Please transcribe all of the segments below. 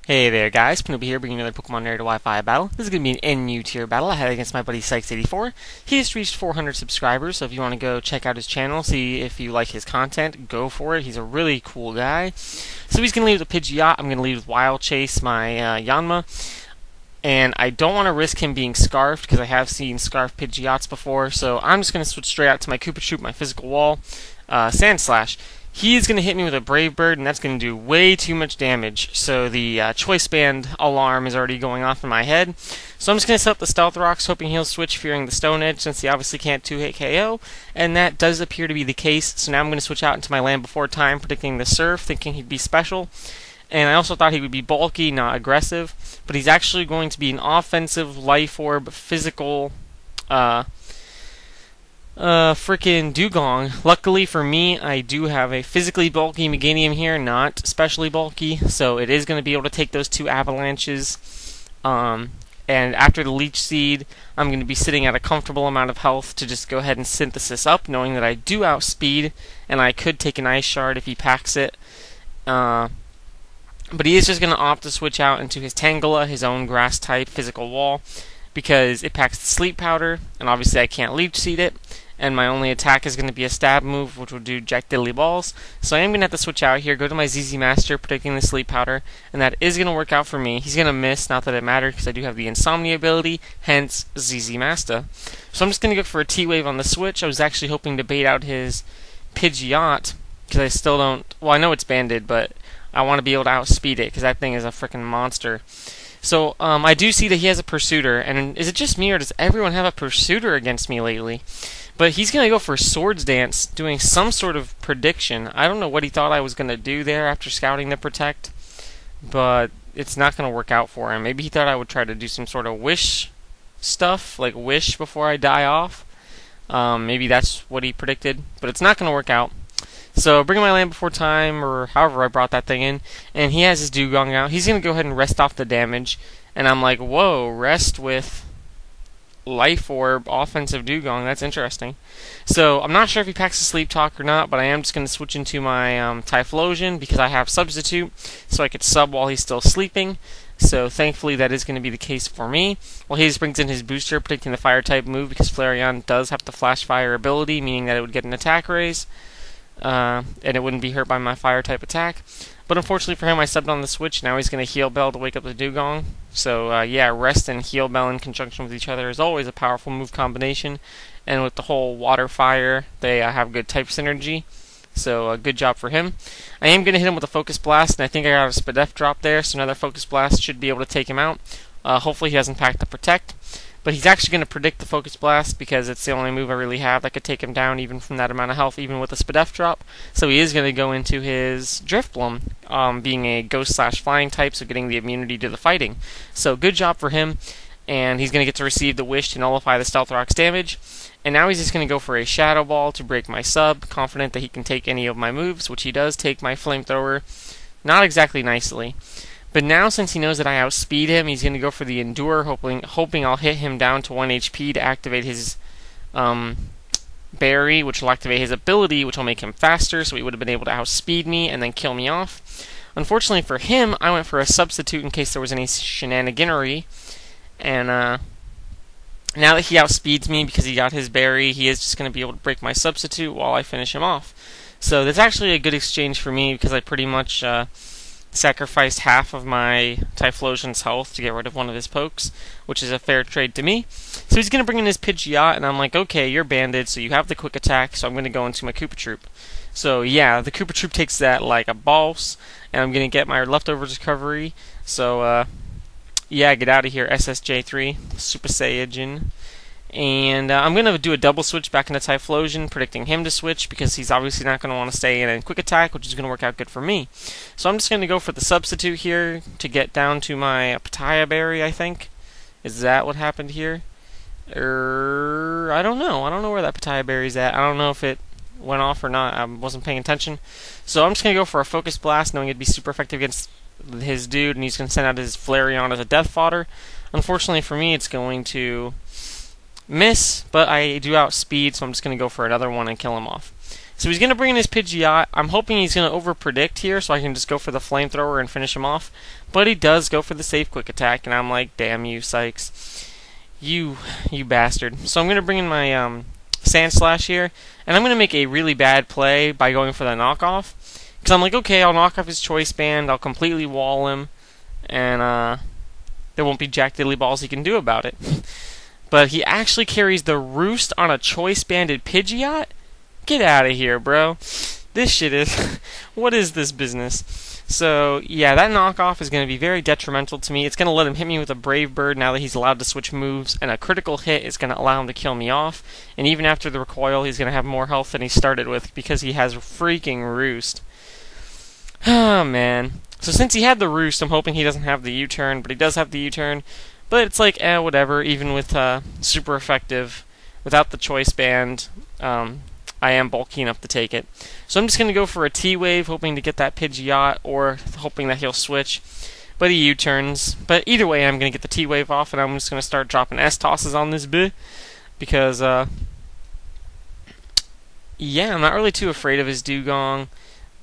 Hey there guys, Pwnobi here bringing another Pokemon Narrated Wi-Fi battle. This is going to be an NU tier battle I had against my buddy Sikes84. He just reached 400 subscribers, so if you want to go check out his channel, see if you like his content, go for it. He's a really cool guy. So he's going to lead with a Pidgeot, I'm going to lead with Wilechase, my Yanma. And I don't want to risk him being Scarfed, because I have seen Scarf Pidgeots before, so I'm just going to switch straight out to my KoopaTroop, my physical wall, Sandslash. He's going to hit me with a Brave Bird, and that's going to do way too much damage. So the Choice Band alarm is already going off in my head. So I'm just going to set up the Stealth Rocks, hoping he'll switch, fearing the Stone Edge, since he obviously can't 2-hit KO. And that does appear to be the case. So now I'm going to switch out into my Land Before Time, predicting the Surf, thinking he'd be special. And I also thought he would be bulky, not aggressive. But he's actually going to be an offensive, Life Orb, physical, frickin' Dugong. Luckily for me, I do have a physically bulky Meganium here, not especially bulky, so it is going to be able to take those two avalanches. And after the Leech Seed, I'm going to be sitting at a comfortable amount of health to just go ahead and synthesis up, knowing that I do outspeed, and I could take an Ice Shard if he packs it. But he is just going to opt to switch out into his Tangela, his own Grass-type physical wall, because it packs the Sleep Powder, and obviously I can't Leech Seed it. And my only attack is going to be a stab move, which will do Jack Diddly Balls. So I am going to have to switch out here, go to my ZZ Master, predicting the Sleep Powder, and that is going to work out for me. He's going to miss, not that it mattered, because I do have the Insomnia ability, hence ZZ Master. So I'm just going to go for a T-Wave on the switch. I was actually hoping to bait out his Pidgeot, because I still don't... Well, I know it's banded, but I want to be able to outspeed it, because that thing is a freaking monster. So I do see that he has a Pursuiter, and is it just me, or does everyone have a Pursuiter against me lately? But he's going to go for Swords Dance, doing some sort of prediction. I don't know what he thought I was going to do there after scouting the Protect, but it's not going to work out for him. Maybe he thought I would try to do some sort of wish stuff, like wish before I die off. Maybe that's what he predicted, but it's not going to work out. So bring my Land Before Time, or however I brought that thing in, and he has his Dugong out. He's going to go ahead and rest off the damage, and I'm like, whoa, rest with Life Orb, offensive Dugong, that's interesting. So I'm not sure if he packs a Sleep Talk or not, but I am just going to switch into my Typhlosion because I have Substitute, so I could sub while he's still sleeping. So thankfully that is going to be the case for me. Well, he just brings in his booster, predicting the Fire-type move, because Flareon does have the Flash Fire ability, meaning that it would get an attack raise, and it wouldn't be hurt by my Fire-type attack. But unfortunately for him, I subbed on the switch. Now he's going to Heal Bell to wake up the Dugong. So yeah, Rest and Heal Bell in conjunction with each other is always a powerful move combination. And with the whole Water Fire, they have good type synergy. So good job for him. I am going to hit him with a Focus Blast, and I think I got a Spadef drop there, so another Focus Blast should be able to take him out. Hopefully he doesn't pack the Protect. But he's actually going to predict the Focus Blast because it's the only move I really have that could take him down even from that amount of health, even with a Spadef drop. So he is going to go into his Drifbloom, being a Ghost/Flying type, so getting the immunity to the fighting. So good job for him, and he's going to get to receive the Wish to nullify the Stealth Rock's damage. And now he's just going to go for a Shadow Ball to break my sub, confident that he can take any of my moves, which he does take my Flamethrower, not exactly nicely. But now, since he knows that I outspeed him, he's going to go for the Endure, hoping I'll hit him down to 1 HP to activate his Berry, which will activate his ability, which will make him faster, so he would have been able to outspeed me and then kill me off. Unfortunately for him, I went for a Substitute in case there was any shenaniganery, and now that he outspeeds me because he got his Berry, he is just going to be able to break my Substitute while I finish him off. So that's actually a good exchange for me, because I pretty much sacrificed half of my Typhlosion's health to get rid of one of his pokes, which is a fair trade to me. So he's going to bring in his Pidgeot, and I'm like, okay, you're banded, so you have the quick attack, so I'm going to go into my KoopaTroop. So yeah, the KoopaTroop takes that like a boss, and I'm going to get my leftovers recovery. So yeah, get out of here, SSJ3, Super Saiyajin. And I'm going to do a double switch back into Typhlosion, predicting him to switch, because he's obviously not going to want to stay in a quick attack, which is going to work out good for me. So I'm just going to go for the Substitute here to get down to my Pataya Berry, I think. Is that what happened here? I don't know. I don't know where that Pataya Berry's at. I don't know if it went off or not. I wasn't paying attention. So I'm just going to go for a Focus Blast, knowing it'd be super effective against his dude, and he's going to send out his Flareon as a death fodder. Unfortunately for me, it's going to miss, but I do outspeed, so I'm just going to go for another one and kill him off. So he's going to bring in his Pidgeot. I'm hoping he's going to over-predict here so I can just go for the Flamethrower and finish him off. But he does go for the safe Quick Attack, and I'm like, damn you, Sykes. You bastard. So I'm going to bring in my Sandslash here, and I'm going to make a really bad play by going for the knockoff. Because I'm like, okay, I'll knock off his Choice Band, I'll completely wall him, and there won't be jack diddly balls he can do about it. But he actually carries the Roost on a Choice Banded Pidgeot? Get out of here, bro. This shit is... what is this business? So, yeah, that knockoff is going to be very detrimental to me. It's going to let him hit me with a Brave Bird now that he's allowed to switch moves, and a critical hit is going to allow him to kill me off. And even after the recoil, he's going to have more health than he started with because he has freaking Roost. Oh, man. So since he had the Roost, I'm hoping he doesn't have the U-turn, but he does have the U-turn. But it's like, whatever, even with super effective, without the Choice Band, I am bulky enough to take it. So I'm just going to go for a T-Wave, hoping to get that Pidgeot, or hoping that he'll switch. But he U-turns. But either way, I'm going to get the T-Wave off, and I'm just going to start dropping S-tosses on this bit. Because, yeah, I'm not really too afraid of his Dugong,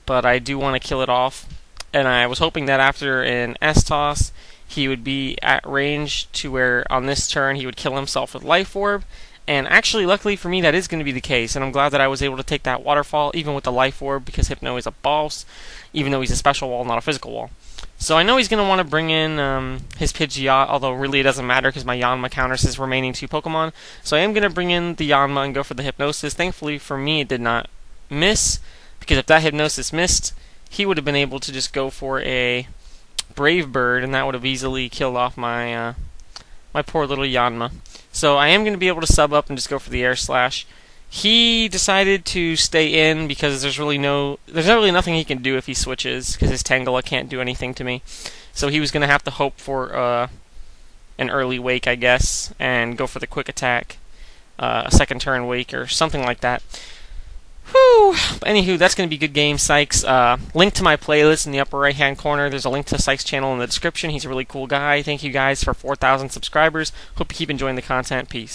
but I do want to kill it off. And I was hoping that after an S-toss, he would be at range to where on this turn he would kill himself with Life Orb. And actually, luckily for me, that is going to be the case, and I'm glad that I was able to take that Waterfall, even with the Life Orb, because Hypno is a boss, even though he's a special wall, not a physical wall. So I know he's going to want to bring in his Pidgeot, although really it doesn't matter, because my Yanma counters his remaining 2 Pokemon. So I am going to bring in the Yanma and go for the Hypnosis. Thankfully for me, it did not miss, because if that Hypnosis missed, he would have been able to just go for a Brave Bird, and that would have easily killed off my my poor little Yanma. So I am going to be able to sub up and just go for the Air Slash. He decided to stay in because there's really nothing he can do if he switches, because his Tangela can't do anything to me. So he was going to have to hope for an early Wake, I guess, and go for the Quick Attack, a second turn Wake or something like that. Whew! Anywho, that's going to be a good game, Sykes. Link to my playlist in the upper right-hand corner. There's a link to Sykes' channel in the description. He's a really cool guy. Thank you guys for 4,000 subscribers. Hope you keep enjoying the content. Peace.